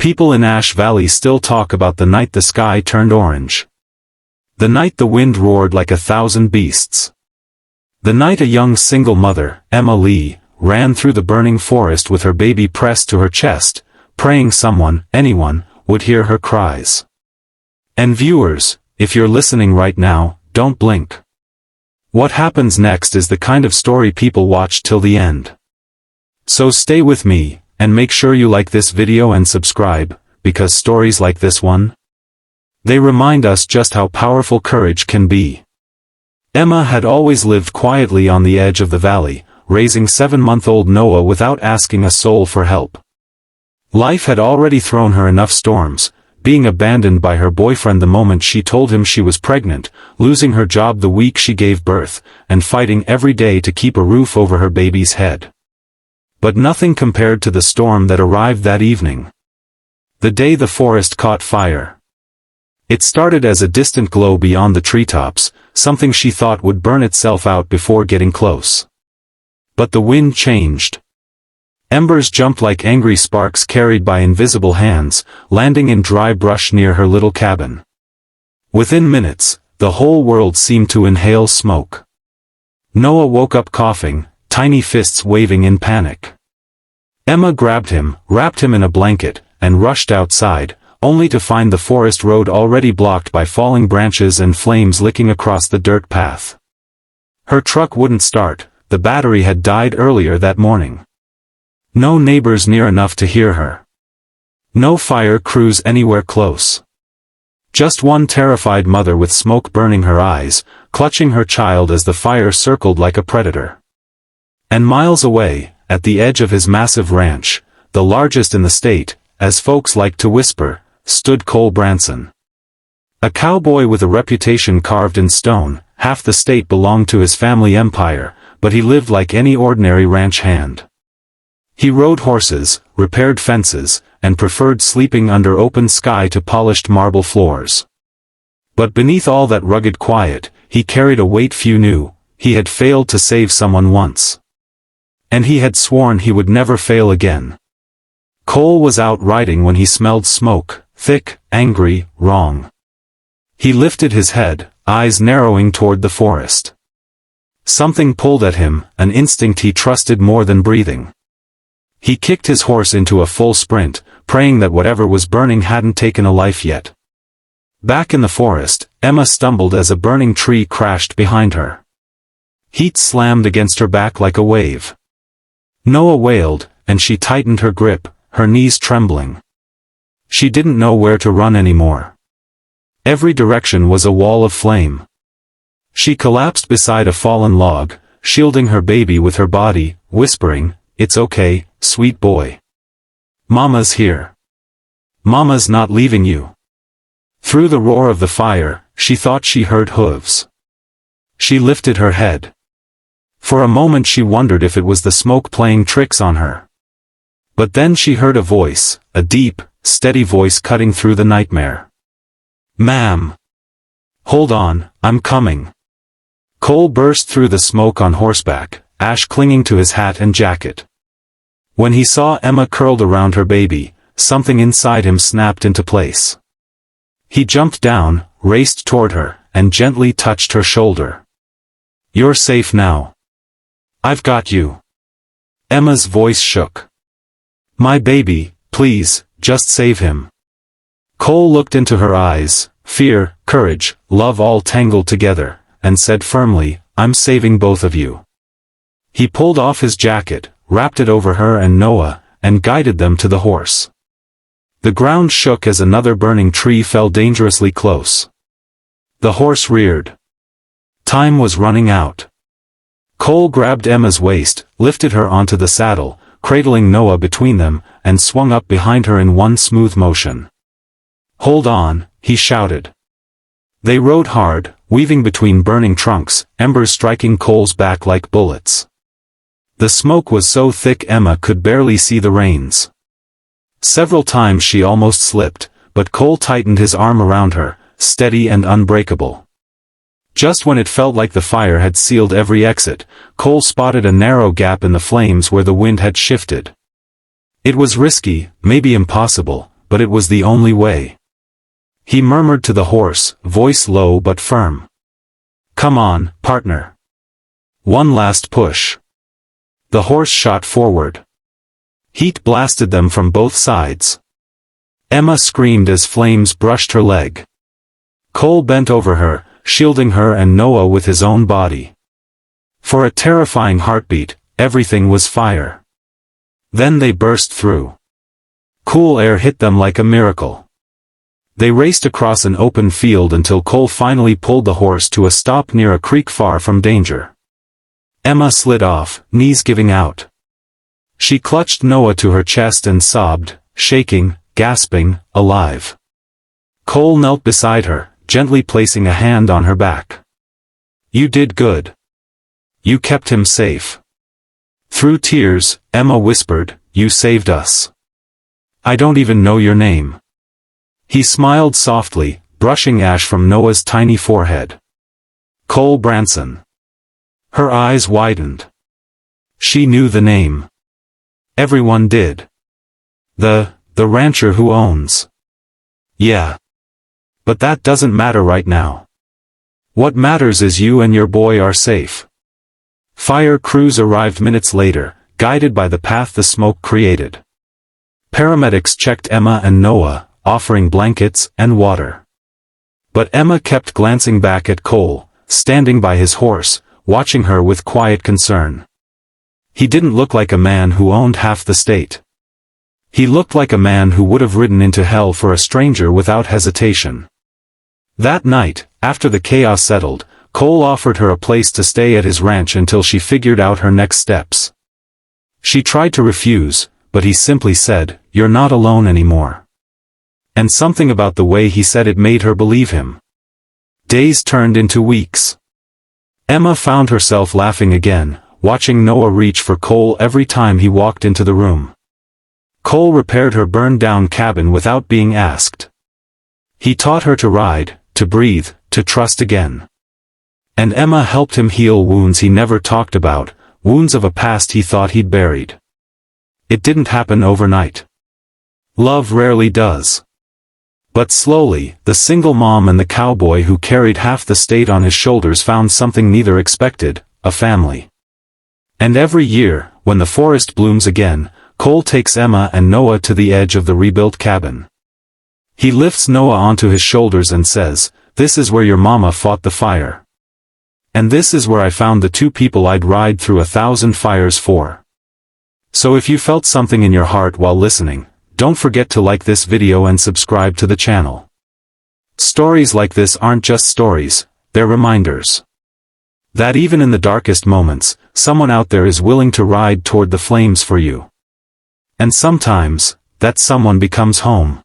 People in Ash Valley still talk about the night the sky turned orange. The night the wind roared like 1,000 beasts. The night a young single mother, Emma Lee, ran through the burning forest with her baby pressed to her chest, praying someone, anyone, would hear her cries. And viewers, if you're listening right now, don't blink. What happens next is the kind of story people watch till the end. So stay with me, and make sure you like this video and subscribe, because stories like this one, they remind us just how powerful courage can be. Emma had always lived quietly on the edge of the valley, raising 7-month-old Noah without asking a soul for help. Life had already thrown her enough storms, being abandoned by her boyfriend the moment she told him she was pregnant, losing her job the week she gave birth, and fighting every day to keep a roof over her baby's head. But nothing compared to the storm that arrived that evening. The day the forest caught fire. It started as a distant glow beyond the treetops, something she thought would burn itself out before getting close. But the wind changed. Embers jumped like angry sparks carried by invisible hands, landing in dry brush near her little cabin. Within minutes, the whole world seemed to inhale smoke. Noah woke up coughing, tiny fists waving in panic. Emma grabbed him, wrapped him in a blanket, and rushed outside, only to find the forest road already blocked by falling branches and flames licking across the dirt path. Her truck wouldn't start, the battery had died earlier that morning. No neighbors near enough to hear her. No fire crews anywhere close. Just one terrified mother with smoke burning her eyes, clutching her child as the fire circled like a predator. And miles away, at the edge of his massive ranch, the largest in the state, as folks like to whisper, stood Cole Branson. A cowboy with a reputation carved in stone. Half the state belonged to his family empire, but he lived like any ordinary ranch hand. He rode horses, repaired fences, and preferred sleeping under open sky to polished marble floors. But beneath all that rugged quiet, he carried a weight few knew. He had failed to save someone once. And he had sworn he would never fail again. Cole was out riding when he smelled smoke, thick, angry, wrong. He lifted his head, eyes narrowing toward the forest. Something pulled at him, an instinct he trusted more than breathing. He kicked his horse into a full sprint, praying that whatever was burning hadn't taken a life yet. Back in the forest, Emma stumbled as a burning tree crashed behind her. Heat slammed against her back like a wave. Noah wailed, and she tightened her grip, her knees trembling. She didn't know where to run anymore. Every direction was a wall of flame. She collapsed beside a fallen log, shielding her baby with her body, whispering, "It's okay, sweet boy. Mama's here. Mama's not leaving you." Through the roar of the fire, she thought she heard hooves. She lifted her head. For a moment she wondered if it was the smoke playing tricks on her. But then she heard a voice, a deep, steady voice cutting through the nightmare. "Ma'am. Hold on, I'm coming." Cole burst through the smoke on horseback, Ash clinging to his hat and jacket. When he saw Emma curled around her baby, something inside him snapped into place. He jumped down, raced toward her, and gently touched her shoulder. "You're safe now. I've got you." Emma's voice shook. "My baby, please, just save him." Cole looked into her eyes, fear, courage, love all tangled together, and said firmly, "I'm saving both of you." He pulled off his jacket, wrapped it over her and Noah, and guided them to the horse. The ground shook as another burning tree fell dangerously close. The horse reared. Time was running out. Cole grabbed Emma's waist, lifted her onto the saddle, cradling Noah between them, and swung up behind her in one smooth motion. "Hold on," he shouted. They rode hard, weaving between burning trunks, embers striking Cole's back like bullets. The smoke was so thick Emma could barely see the reins. Several times she almost slipped, but Cole tightened his arm around her, steady and unbreakable. Just when it felt like the fire had sealed every exit, Cole spotted a narrow gap in the flames where the wind had shifted. It was risky, maybe impossible, but it was the only way. He murmured to the horse, voice low but firm. "Come on, partner. One last push." The horse shot forward. Heat blasted them from both sides. Emma screamed as flames brushed her leg. Cole bent over her, shielding her and Noah with his own body. For a terrifying heartbeat, everything was fire. Then they burst through. Cool air hit them like a miracle. They raced across an open field until Cole finally pulled the horse to a stop near a creek far from danger. Emma slid off, knees giving out. She clutched Noah to her chest and sobbed, shaking, gasping, alive. Cole knelt beside her, gently placing a hand on her back. "You did good. You kept him safe." Through tears, Emma whispered, "You saved us. I don't even know your name." He smiled softly, brushing ash from Noah's tiny forehead. "Cole Branson." Her eyes widened. She knew the name. Everyone did. The rancher who owns. Yeah. But that doesn't matter right now. What matters is you and your boy are safe. Fire crews arrived minutes later, guided by the path the smoke created. Paramedics checked Emma and Noah, offering blankets and water. But Emma kept glancing back at Cole, standing by his horse, watching her with quiet concern. He didn't look like a man who owned half the state. He looked like a man who would have ridden into hell for a stranger without hesitation. That night, after the chaos settled, Cole offered her a place to stay at his ranch until she figured out her next steps. She tried to refuse, but he simply said, "You're not alone anymore." And something about the way he said it made her believe him. Days turned into weeks. Emma found herself laughing again, watching Noah reach for Cole every time he walked into the room. Cole repaired her burned-down cabin without being asked. He taught her to ride, to breathe, to trust again. And Emma helped him heal wounds he never talked about, wounds of a past he thought he'd buried. It didn't happen overnight. Love rarely does. But slowly, the single mom and the cowboy who carried half the state on his shoulders found something neither expected, a family. And every year, when the forest blooms again, Cole takes Emma and Noah to the edge of the rebuilt cabin. He lifts Noah onto his shoulders and says, "This is where your mama fought the fire. And this is where I found the two people I'd ride through 1,000 fires for." So if you felt something in your heart while listening, don't forget to like this video and subscribe to the channel. Stories like this aren't just stories, they're reminders. That even in the darkest moments, someone out there is willing to ride toward the flames for you. And sometimes, that someone becomes home.